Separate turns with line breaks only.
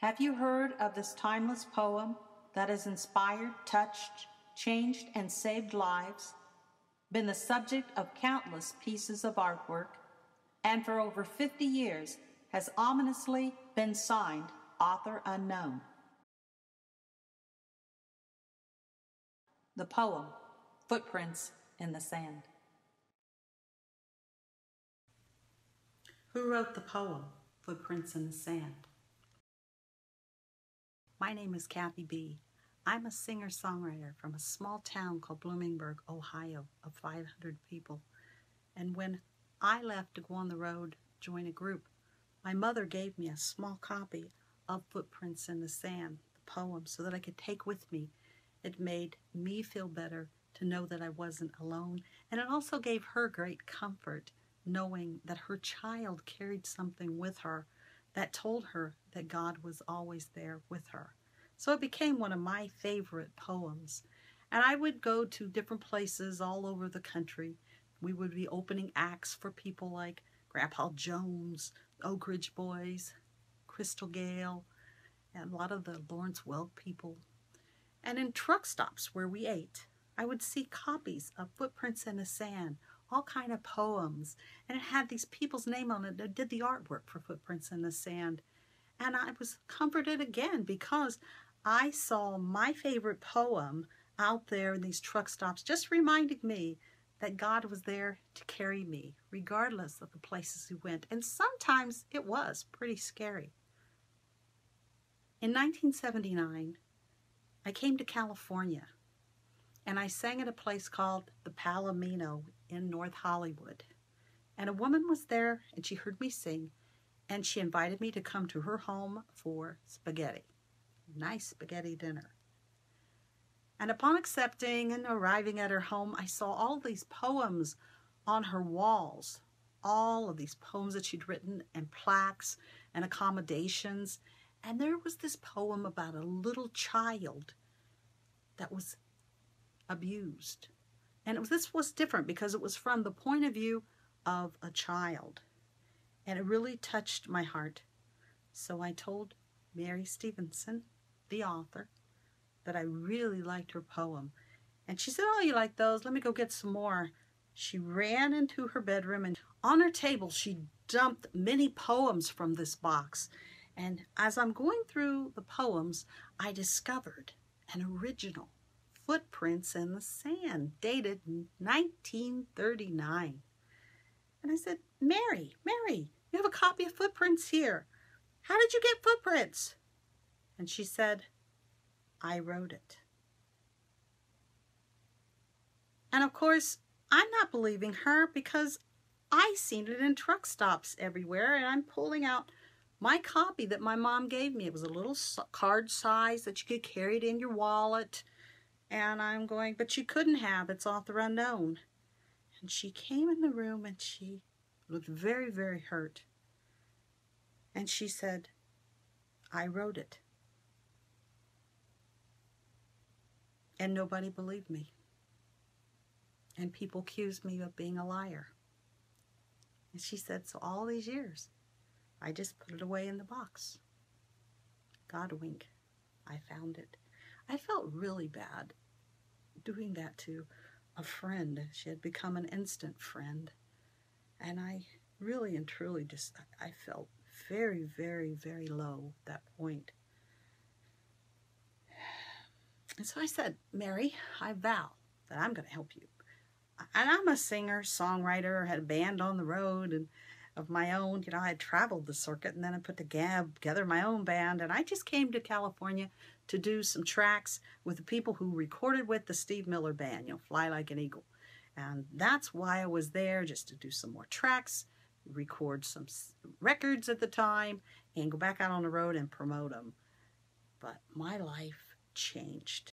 Have you heard of this timeless poem that has inspired, touched, changed, and saved lives, been the subject of countless pieces of artwork, and for over 50 years has ominously been signed author unknown? The poem, Footprints in the Sand. Who wrote the poem, Footprints in the Sand? My name is Kathy B. I'm a singer-songwriter from a small town called Bloomingburg, Ohio, of 500 people. And when I left to go on the road, join a group, my mother gave me a small copy of Footprints in the Sand, the poem, so that I could take with me. It made me feel better to know that I wasn't alone, and it also gave her great comfort knowing that her child carried something with her that told her that God was always there with her. So it became one of my favorite poems. And I would go to different places all over the country. We would be opening acts for people like Grandpa Jones, Oak Ridge Boys, Crystal Gale, and a lot of the Lawrence Welk people. And in truck stops where we ate, I would see copies of Footprints in the Sand, all kind of poems, and it had these people's name on it that did the artwork for Footprints in the Sand. And I was comforted again because I saw my favorite poem out there in these truck stops, just reminding me that God was there to carry me, regardless of the places we went. And sometimes it was pretty scary. In 1979, I came to California, and I sang at a place called the Palomino in North Hollywood. And a woman was there, and she heard me sing, and she invited me to come to her home for spaghetti. Nice spaghetti dinner. And upon accepting and arriving at her home, I saw all these poems on her walls, all of these poems that she'd written, and plaques and accommodations. And there was this poem about a little child that was abused. And this was different because it was from the point of view of a child. And it really touched my heart. So I told Mary Stevenson, the author, that I really liked her poem. And she said, "Oh, you like those? Let me go get some more." She ran into her bedroom, and on her table she dumped many poems from this box. And as I'm going through the poems, I discovered an original, Footprints in the Sand, dated 1939. And I said, Mary, you have a copy of Footprints here. How did you get footprints?" And she said, "I wrote it." And of course, I'm not believing her because I seen it in truck stops everywhere, and I'm pulling out my copy that my mom gave me. It was a little card size that you could carry it in your wallet. And I'm going, "But you couldn't have, it's author unknown." And she came in the room and she looked very, very hurt. And she said, "I wrote it." And nobody believed me. And people accused me of being a liar. And she said, "So all these years, I just put it away in the box." God wink, I found it. I felt really bad doing that to a friend. She had become an instant friend. And I really and truly I felt very, very, very low at that point. And so I said, "Mary, I vow that I'm going to help you." And I'm a singer, songwriter, had a band on the road and of my own. You know, I had traveled the circuit, and then I put together my own band. And I just came to California to do some tracks with the people who recorded with the Steve Miller Band, you know, Fly Like an Eagle. And that's why I was there, just to do some more tracks, record some records at the time, and go back out on the road and promote them. But my life changed